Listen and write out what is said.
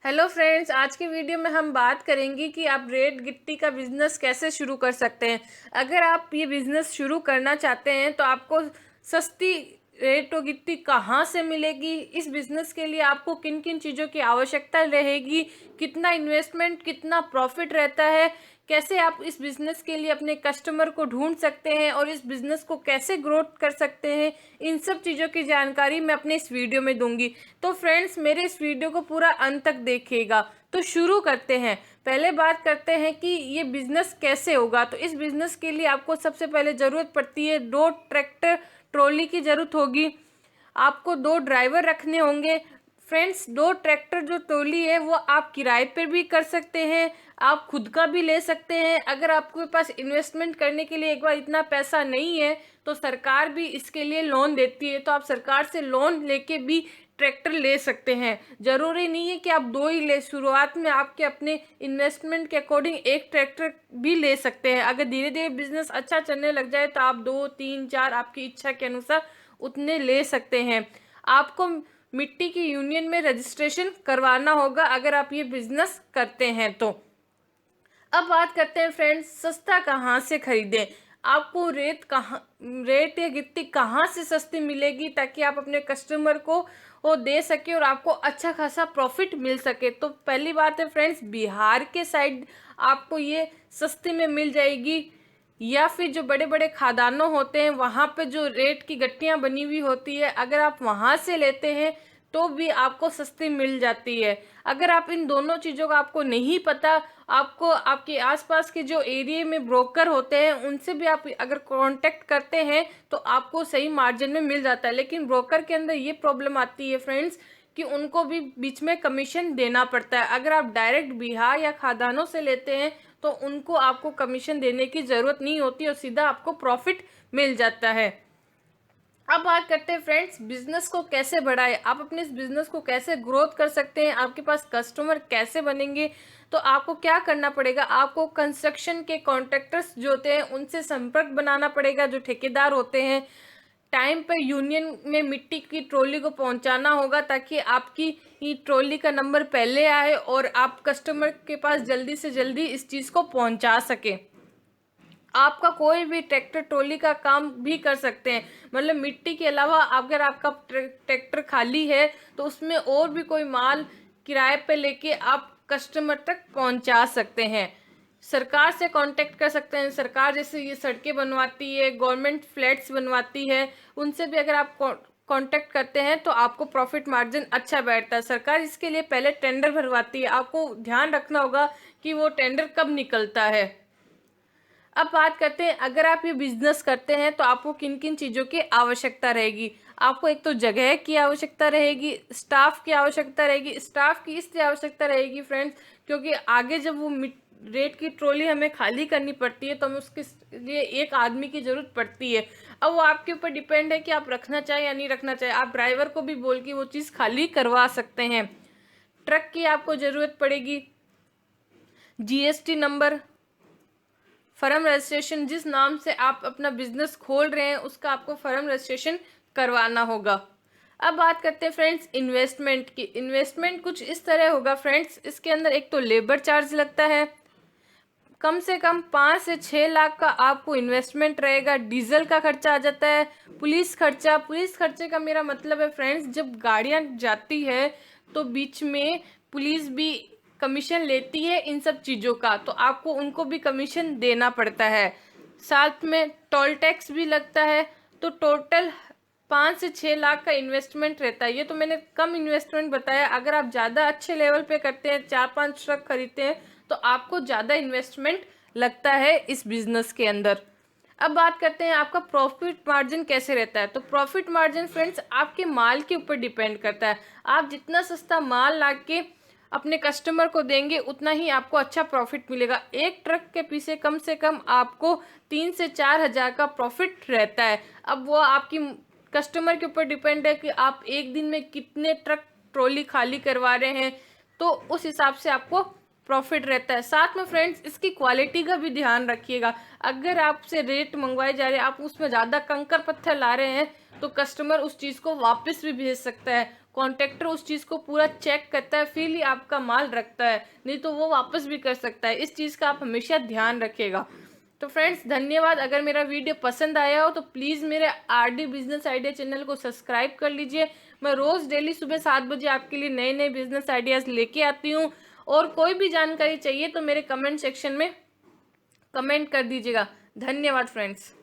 Hello friends, आज की video में हम बात करेंगे कि आप रेत गिट्टी का बिजनेस कैसे शुरू कर सकते हैं। अगर आप ये बिजनेस शुरू करना चाहते हैं तो आपको सस्ती रेत और गिट्टी कहाँ से मिलेगी, इस बिजनेस के लिए आपको किन किन चीज़ों की आवश्यकता रहेगी, कितना इन्वेस्टमेंट, कितना प्रॉफिट रहता है, कैसे आप इस बिजनेस के लिए अपने कस्टमर को ढूंढ सकते हैं और इस बिजनेस को कैसे ग्रोथ कर सकते हैं, इन सब चीज़ों की जानकारी मैं अपने इस वीडियो में दूंगी। तो फ्रेंड्स, मेरे इस वीडियो को पूरा अंत तक देखिएगा। तो शुरू करते हैं। पहले बात करते हैं कि ये बिजनेस कैसे होगा। तो इस बिजनेस के लिए आपको सबसे पहले ज़रूरत पड़ती है 2 ट्रैक्टर ट्रॉली की ज़रूरत होगी। आपको 2 ड्राइवर रखने होंगे। फ्रेंड्स, 2 ट्रैक्टर जो ट्रॉली है वो आप किराए पर भी कर सकते हैं, आप खुद का भी ले सकते हैं। अगर आपके पास इन्वेस्टमेंट करने के लिए एक बार इतना पैसा नहीं है तो सरकार भी इसके लिए लोन देती है, तो आप सरकार से लोन लेके भी ट्रैक्टर ले सकते हैं। ज़रूरी नहीं है कि आप 2 ही ले, शुरुआत में आपके अपने इन्वेस्टमेंट के अकॉर्डिंग एक ट्रैक्टर भी ले सकते हैं। अगर धीरे धीरे बिजनेस अच्छा चलने लग जाए तो आप 2, 3, 4 आपकी इच्छा के अनुसार उतने ले सकते हैं। आपको मिट्टी की यूनियन में रजिस्ट्रेशन करवाना होगा अगर आप ये बिजनेस करते हैं तो। अब बात करते हैं फ्रेंड्स, सस्ता कहाँ से खरीदें। आपको रेत या गिट्टी कहाँ से सस्ती मिलेगी ताकि आप अपने कस्टमर को वो दे सके और आपको अच्छा खासा प्रॉफिट मिल सके। तो पहली बात है फ्रेंड्स, बिहार के साइड आपको ये सस्ती में मिल जाएगी, या फिर जो बड़े बड़े खादानों होते हैं वहाँ पे जो रेत की गट्टियाँ बनी हुई होती है, अगर आप वहाँ से लेते हैं तो भी आपको सस्ती मिल जाती है। अगर आप इन दोनों चीज़ों का आपको नहीं पता, आपको आपके आसपास के जो एरिया में ब्रोकर होते हैं उनसे भी आप अगर कांटेक्ट करते हैं तो आपको सही मार्जिन में मिल जाता है। लेकिन ब्रोकर के अंदर ये प्रॉब्लम आती है फ्रेंड्स कि उनको भी बीच में कमीशन देना पड़ता है। अगर आप डायरेक्ट बिहार या खादानों से लेते हैं तो उनको आपको कमीशन देने की ज़रूरत नहीं होती और सीधा आपको प्रॉफिट मिल जाता है। अब बात करते हैं फ्रेंड्स, बिजनेस को कैसे बढ़ाएं, आप अपने इस बिजनेस को कैसे ग्रोथ कर सकते हैं, आपके पास कस्टमर कैसे बनेंगे। तो आपको क्या करना पड़ेगा, आपको कंस्ट्रक्शन के कॉन्ट्रैक्टर्स जो होते हैं उनसे संपर्क बनाना पड़ेगा, जो ठेकेदार होते हैं। टाइम पर यूनियन में मिट्टी की ट्रॉली को पहुंचाना होगा ताकि आपकी ये ट्रॉली का नंबर पहले आए और आप कस्टमर के पास जल्दी से जल्दी इस चीज़ को पहुंचा सके। आपका कोई भी ट्रैक्टर ट्रॉली का काम भी कर सकते हैं, मतलब मिट्टी के अलावा अगर आपका ट्रैक्टर खाली है तो उसमें और भी कोई माल किराए पे लेके आप कस्टमर तक पहुंचा सकते हैं। सरकार से कांटेक्ट कर सकते हैं। सरकार जैसे ये सड़कें बनवाती है, गवर्नमेंट फ्लैट्स बनवाती है, उनसे भी अगर आप कांटेक्ट करते हैं तो आपको प्रॉफिट मार्जिन अच्छा बैठता है। सरकार इसके लिए पहले टेंडर भरवाती है, आपको ध्यान रखना होगा कि वो टेंडर कब निकलता है। अब बात करते हैं, अगर आप ये बिजनेस करते हैं तो आपको किन किन चीज़ों की आवश्यकता रहेगी। आपको एक तो जगह की आवश्यकता रहेगी, स्टाफ की आवश्यकता रहेगी। स्टाफ की इसलिए आवश्यकता रहेगी फ्रेंड्स क्योंकि आगे जब वो रेत की ट्रॉली हमें खाली करनी पड़ती है तो हमें उसके लिए एक आदमी की ज़रूरत पड़ती है। अब वो आपके ऊपर डिपेंड है कि आप रखना चाहें या नहीं रखना चाहें। आप ड्राइवर को भी बोल के वो चीज़ खाली करवा सकते हैं। ट्रक की आपको ज़रूरत पड़ेगी, जीएसटी नंबर, फर्म रजिस्ट्रेशन, जिस नाम से आप अपना बिजनेस खोल रहे हैं उसका आपको फर्म रजिस्ट्रेशन करवाना होगा। अब बात करते हैं फ्रेंड्स इन्वेस्टमेंट की। इन्वेस्टमेंट कुछ इस तरह होगा फ्रेंड्स, इसके अंदर एक तो लेबर चार्ज लगता है, कम से कम 5 से 6 लाख का आपको इन्वेस्टमेंट रहेगा। डीजल का खर्चा आ जाता है, पुलिस खर्चा। पुलिस खर्चे का मेरा मतलब है फ्रेंड्स, जब गाड़ियां जाती है तो बीच में पुलिस भी कमीशन लेती है इन सब चीज़ों का, तो आपको उनको भी कमीशन देना पड़ता है। साथ में टोल टैक्स भी लगता है। तो टोटल 5 से 6 लाख का इन्वेस्टमेंट रहता है। ये तो मैंने कम इन्वेस्टमेंट बताया। अगर आप ज़्यादा अच्छे लेवल पे करते हैं, 4-5 ट्रक खरीदते हैं तो आपको ज़्यादा इन्वेस्टमेंट लगता है इस बिजनेस के अंदर। अब बात करते हैं आपका प्रॉफिट मार्जिन कैसे रहता है। तो प्रॉफिट मार्जिन फ्रेंड्स आपके माल के ऊपर डिपेंड करता है। आप जितना सस्ता माल ला के अपने कस्टमर को देंगे उतना ही आपको अच्छा प्रॉफिट मिलेगा। एक ट्रक के पीछे कम से कम आपको 3 से 4 हज़ार का प्रॉफिट रहता है। अब वो आपकी कस्टमर के ऊपर डिपेंड है कि आप एक दिन में कितने ट्रक ट्रॉली खाली करवा रहे हैं, तो उस हिसाब से आपको प्रॉफिट रहता है। साथ में फ्रेंड्स इसकी क्वालिटी का भी ध्यान रखिएगा। अगर आपसे रेट मंगवाए जा रहे हैं, आप उसमें ज़्यादा कंकर पत्थर ला रहे हैं तो कस्टमर उस चीज़ को वापस भी भेज सकता है। कॉन्ट्रैक्टर उस चीज़ को पूरा चेक करता है, फिर ही आपका माल रखता है, नहीं तो वो वापस भी कर सकता है। इस चीज़ का आप हमेशा ध्यान रखिएगा। तो फ्रेंड्स धन्यवाद। अगर मेरा वीडियो पसंद आया हो तो प्लीज़ मेरे आरडी बिजनेस आइडिया चैनल को सब्सक्राइब कर लीजिए। मैं रोज़ डेली सुबह 7 बजे आपके लिए नए नए बिजनेस आइडियाज़ लेके आती हूँ। और कोई भी जानकारी चाहिए तो मेरे कमेंट सेक्शन में कमेंट कर दीजिएगा। धन्यवाद फ्रेंड्स।